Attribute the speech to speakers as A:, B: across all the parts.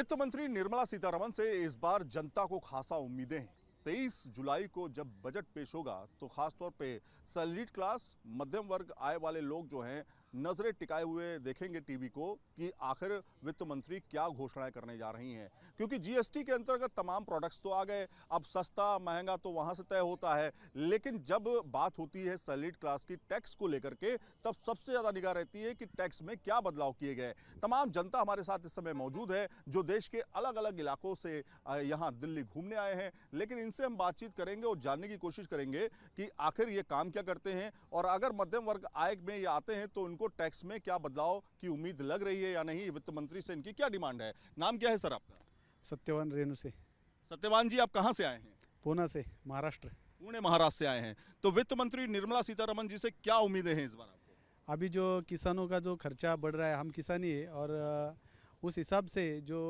A: वित्त मंत्री निर्मला सीतारमण से इस बार जनता को खासा उम्मीदें हैं। 23 जुलाई को जब बजट पेश होगा तो खासतौर पे सैलरीड क्लास, मध्यम वर्ग आय वाले लोग जो हैं नजरें टिकाए हुए देखेंगे टीवी को कि आखिर वित्त मंत्री क्या घोषणाएं करने जा रही हैं। क्योंकि जीएसटी के अंतर्गत तमाम प्रोडक्ट्स तो आ गए, अब सस्ता महंगा तो वहां से तय होता है, लेकिन जब बात होती है सैलरीड क्लास की टैक्स को लेकर के तब सबसे ज्यादा निगाह रहती है कि टैक्स में क्या बदलाव किए गए। तमाम जनता हमारे साथ इस समय मौजूद है जो देश के अलग अलग इलाकों से यहाँ दिल्ली घूमने आए हैं, लेकिन इनसे हम बातचीत करेंगे और जानने की कोशिश करेंगे कि आखिर ये काम क्या करते हैं और अगर मध्यम वर्ग आय में ये आते हैं तो उनको टैक्स में क्या बदलाव की उम्मीद लग रही है या नहीं, वित्त मंत्री से इनकी क्या डिमांड है। नाम क्या है सर आपका?
B: सत्यवान रेणु से।
A: सत्यवान जी, आप कहां से आए हैं?
B: पूना से, महाराष्ट्र।
A: पुणे महाराष्ट्र से आए हैं। तो वित्त मंत्री निर्मला सीतारमण जी से क्या उम्मीदें हैं इस बार आपको?
B: अभी जो किसानों का जो खर्चा बढ़ रहा है, हम किसान ही है और उस हिसाब से जो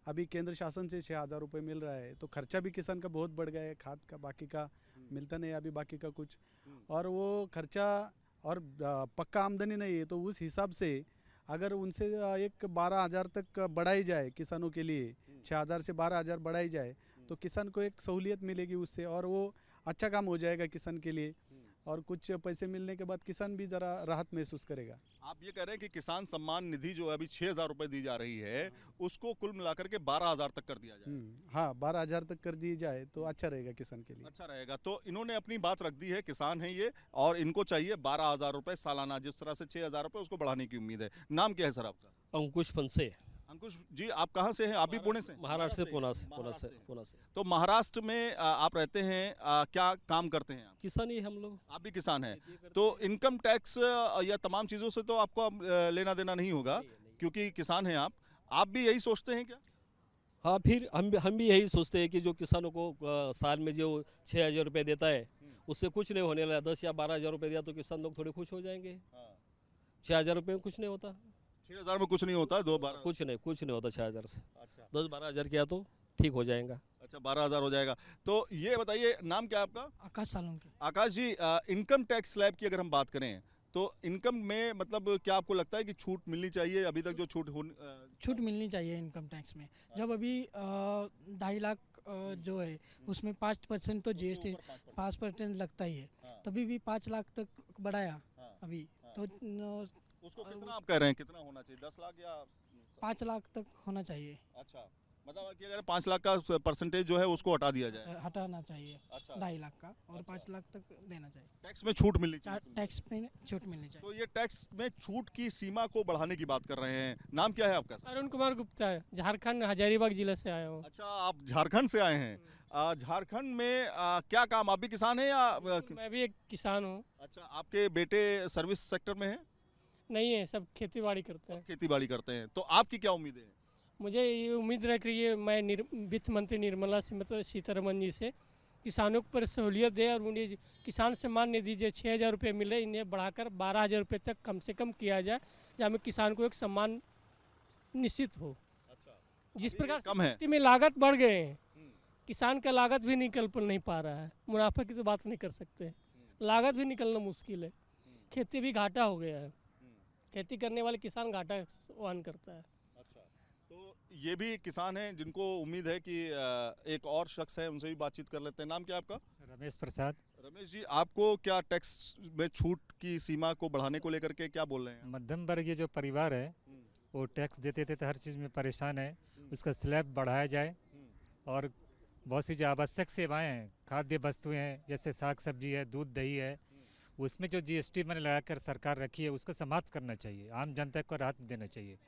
B: अभी केंद्र शासन से 6,000 रुपये मिल रहा है तो खर्चा भी किसान का बहुत बढ़ गया है। खाद का बाकी का मिलता नहीं अभी, बाकी का कुछ, और वो खर्चा और पक्का आमदनी नहीं है। तो उस हिसाब से अगर उनसे एक 12,000 तक बढ़ाई जाए किसानों के लिए, 6,000 से 12,000 बढ़ाई जाए तो किसान को एक सहूलियत मिलेगी उससे, और वो अच्छा काम हो जाएगा किसान के लिए, और कुछ पैसे मिलने के बाद किसान भी ज़रा राहत महसूस करेगा।
A: आप ये कह रहे हैं कि किसान सम्मान निधि जो अभी 6,000 रुपये दी जा रही है उसको कुल मिलाकर के 12,000 तक कर दिया जाए।
B: हाँ, 12,000 तक कर दी जाए तो अच्छा रहेगा किसान के लिए।
A: अच्छा रहेगा। तो इन्होंने अपनी बात रख दी है, किसान है ये और इनको चाहिए 12,000 रुपये सालाना, जिस तरह से 6,000 रुपये उसको बढ़ाने की उम्मीद है। नाम क्या है सर आपका?
C: अंकुश पंसे।
A: अंकुश जी, आप कहाँ से हैं? आप भी पुणे से?
C: महाराष्ट्र से, पुणे से।
A: तो महाराष्ट्र में आप रहते हैं, क्या काम करते हैं आप?
C: किसान ही हम लोग।
A: आप भी किसान हैं। तो इनकम टैक्स या तमाम चीज़ों से तो आपको लेना देना नहीं होगा क्योंकि किसान हैं आप भी यही सोचते हैं क्या?
C: हाँ, फिर हम भी यही सोचते हैं कि जो किसानों को साल में जो 6,000 रुपये देता है उससे कुछ नहीं होने लगा। 10 या 12,000 रुपये दिया तो किसान लोग थोड़े खुश हो जाएंगे। 6,000 रुपये में कुछ नहीं होता।
A: 6,000 में कुछ नहीं होता है, 2-12
C: कुछ नहीं होता 6,000 से।
A: अच्छा,
C: 10-12,000 किया तो ठीक हो जाएगा।
A: अच्छा, 12,000 हो जाएगा। तो ये बताइए, नाम क्या है आपका?
D: आकाश सालुंके।
A: आकाश जी, इनकम टैक्स स्लैब की अगर हम बात करें तो इनकम में मतलब क्या आपको लगता है कि छूट मिलनी चाहिए? अभी तक जो
D: छूट मिलनी चाहिए इनकम टैक्स में। जब अभी 2.5 लाख जो है उसमें 5% तो जीएसटी 5% लगता ही है, तभी भी 5 लाख तक बढ़ाया अभी तो
A: उसको कितना आप कह रहे हैं, कितना होना चाहिए? 10 लाख या
D: 5 लाख तक होना चाहिए।
A: अच्छा, मतलब कि अगर 5 लाख का परसेंटेज जो है उसको हटा दिया जाए,
D: हटाना चाहिए।
A: अच्छा,
D: 2.5 लाख का और 5 लाख तक देना चाहिए।
A: टैक्स में छूट मिलनी चाहिए।
D: टैक्स में छूट मिलनी चाहिए।
A: तो ये टैक्स में छूट की सीमा को बढ़ाने की बात कर रहे हैं। नाम क्या है आपका?
E: अरुण कुमार गुप्ता है, झारखंड हजारीबाग जिले से आया हूँ।
A: अच्छा, आप झारखंड से आए हैं। झारखंड में क्या काम, आप भी किसान हैं या?
E: मैं भी एक किसान हूँ।
A: अच्छा, आपके बेटे सर्विस सेक्टर में हैं?
E: नहीं है, सब खेती बाड़ी करते हैं।
A: खेती बाड़ी करते हैं। तो आपकी क्या उम्मीदें हैं?
E: मुझे ये उम्मीद रख रही है, मैं वित्त मंत्री निर्मला सीतारमण जी से किसानों पर सहूलियत दे और उन्हें किसान सम्मान निधि जो 6,000 रुपये मिले इन्हें बढ़ाकर 12,000 रुपये तक कम से कम किया जाए, जहाँ में किसान को एक सम्मान निश्चित हो।
A: अच्छा,
E: जिस प्रकार
A: कम है
E: खेती में लागत बढ़ गए हैं, किसान का लागत भी निकल नहीं पा रहा है। मुनाफा की तो बात नहीं कर सकते, लागत भी निकलना मुश्किल है। खेती भी घाटा हो गया है, खेती करने वाले किसान घाटा वहन करता है।
A: अच्छा, तो ये भी किसान हैं जिनको उम्मीद है कि एक और शख्स है, उनसे भी बातचीत कर लेते हैं। नाम क्या है आपका?
F: रमेश प्रसाद।
A: रमेश जी, आपको क्या टैक्स में छूट की सीमा को बढ़ाने को लेकर के क्या बोल रहे हैं?
F: मध्यम वर्गीय जो परिवार है वो टैक्स देते थे तो हर चीज़ में परेशान है, उसका स्लैब बढ़ाया जाए और बहुत सी जो आवश्यक सेवाएं हैं, खाद्य वस्तुएं हैं जैसे साग सब्जी है, दूध दही है, उसमें जो जीएसटी मैंने लगाकर सरकार रखी है उसको समाप्त करना चाहिए, आम जनता को राहत देना चाहिए।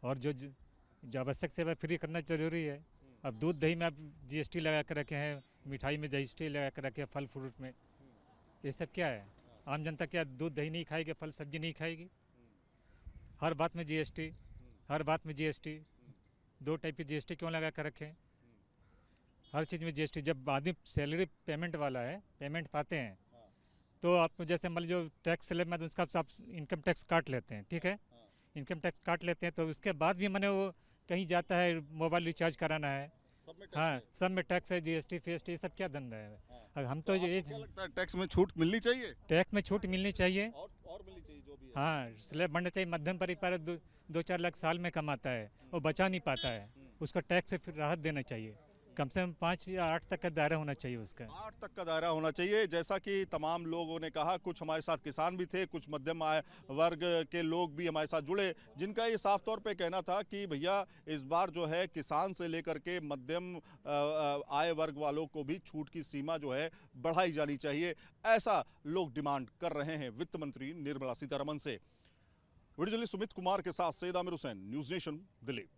F: और जो आवश्यक सेवा फ्री करना जरूरी है। अब दूध दही में आप जीएसटी लगा कर रखे हैं, मिठाई में जीएसटी लगा कर रखे हैं, फल फ्रूट में, ये सब क्या है? आम जनता क्या दूध दही नहीं खाएगी, फल सब्जी नहीं खाएगी? हर बात में जीएसटी, हर बात में जीएसटी। 2 टाइप की जीएसटी क्यों लगा कर रखें? हर चीज़ में जीएसटी। जब आदमी सैलरी पेमेंट वाला है, पेमेंट पाते हैं तो आप जैसे मान लो टैक्स स्लैब में तो उसका आप इनकम टैक्स काट लेते हैं, ठीक है, इनकम टैक्स काट लेते हैं, तो उसके बाद भी मैंने वो कहीं जाता है मोबाइल रिचार्ज कराना है, हाँ, सब में टैक्स है, जीएसटी फीएसटी, ये सब क्या धंधा है? हम तो ये
A: लगता है टैक्स में छूट मिलनी चाहिए।
F: टैक्स में छूट मिलनी चाहिए
A: और मिलनी चाहिए जो भी है।
F: हाँ, स्लैब बढ़ना चाहिए। मध्यम परिवार 2-4 लाख साल में कमाता है और बचा नहीं पाता है, उसको टैक्स से फिर राहत देना चाहिए। कम से कम 5 या 8 तक का दायरा होना चाहिए उसका।
A: 8 तक का दायरा होना चाहिए। जैसा कि तमाम लोगों ने कहा, कुछ हमारे साथ किसान भी थे, कुछ मध्यम आय वर्ग के लोग भी हमारे साथ जुड़े, जिनका ये साफ तौर पे कहना था कि भैया इस बार जो है किसान से लेकर के मध्यम आय वर्ग वालों को भी छूट की सीमा जो है बढ़ाई जानी चाहिए, ऐसा लोग डिमांड कर रहे हैं वित्त मंत्री निर्मला सीतारमण से। वीडियो जर्नलिस्ट सुमित कुमार के साथ सैयद आमिर हुसैन, न्यूज़ नेशन, दिल्ली।